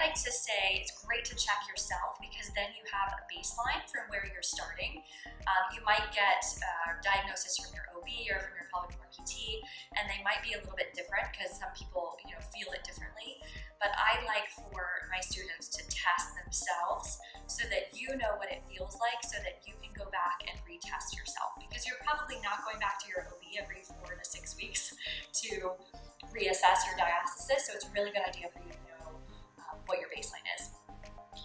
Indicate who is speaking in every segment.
Speaker 1: like to say it's great to check yourself because then you have a baseline from where you're starting. You might get diagnosis from your OB or from your pelvic floor PT, and they might be a little bit different because some people, feel it differently. But I like for my students to test themselves so that you know what it feels like, so that you can go back and retest yourself, because you're probably not going back to your OB every 4 to 6 weeks to reassess your diastasis. So it's a really good idea for you to know what your baseline is.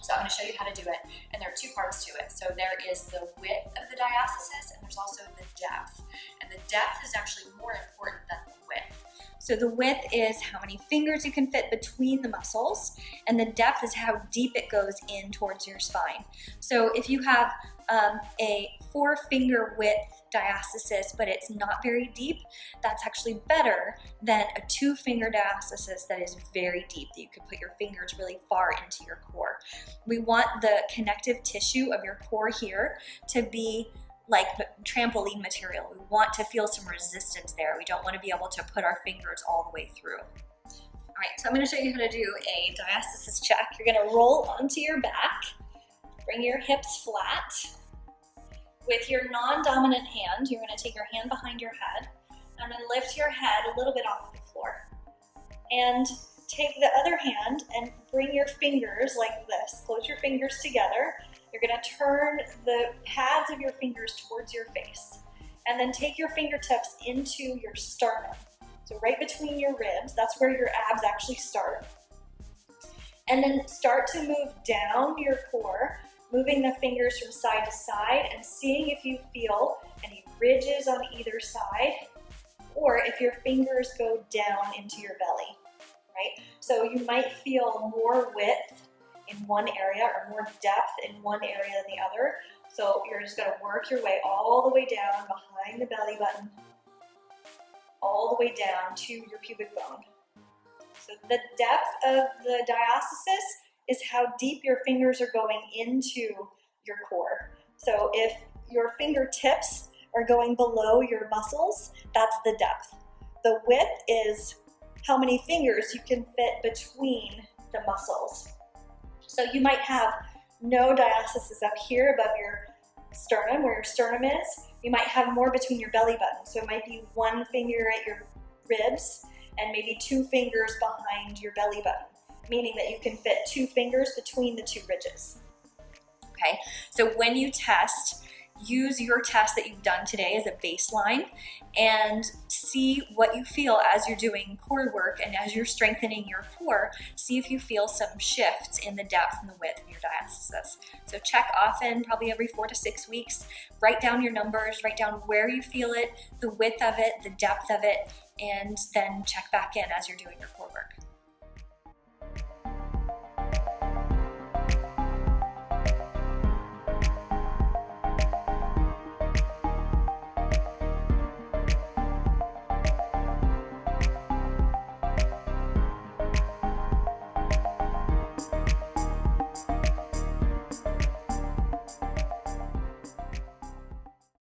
Speaker 1: So I'm going to show you how to do it, and there are 2 parts to it. So there is the width of the diastasis, and there's also the depth. And the depth is actually more important than the width. So the width is how many fingers you can fit between the muscles, and the depth is how deep it goes in towards your spine. So if you have a 4-finger width diastasis, but it's not very deep, that's actually better than a 2-finger diastasis that is very deep, that you could put your fingers really far into your core. We want the connective tissue of your core here to be like trampoline material. We want to feel some resistance there. We don't want to be able to put our fingers all the way through. All right, so I'm going to show you how to do a diastasis check. You're going to roll onto your back, bring your hips flat. With your non-dominant hand, you're going to take your hand behind your head and then lift your head a little bit off the floor. And take the other hand and bring your fingers like this. Close your fingers together. You're going to turn the pads of your fingers towards your face, and then take your fingertips into your sternum. So right between your ribs, that's where your abs actually start. And then start to move down your core, moving the fingers from side to side and seeing if you feel any ridges on either side, or if your fingers go down into your belly, right? So you might feel more width in one area or more depth in one area than the other. So you're just going to work your way all the way down behind the belly button, all the way down to your pubic bone. So the depth of the diastasis is how deep your fingers are going into your core. So if your fingertips are going below your muscles, that's the depth. The width is how many fingers you can fit between the muscles. So you might have no diastasis up here above your sternum, where your sternum is. You might have more between your belly button. So it might be 1 finger at your ribs and maybe 2 fingers behind your belly button, meaning that you can fit 2 fingers between the 2 ridges. Okay, so when you test, use your test that you've done today as a baseline and see what you feel as you're doing core work, and as you're strengthening your core, see if you feel some shifts in the depth and the width of your diastasis. So check often, probably every 4 to 6 weeks. Write down your numbers, write down where you feel it, the width of it, the depth of it, and then check back in as you're doing your core work.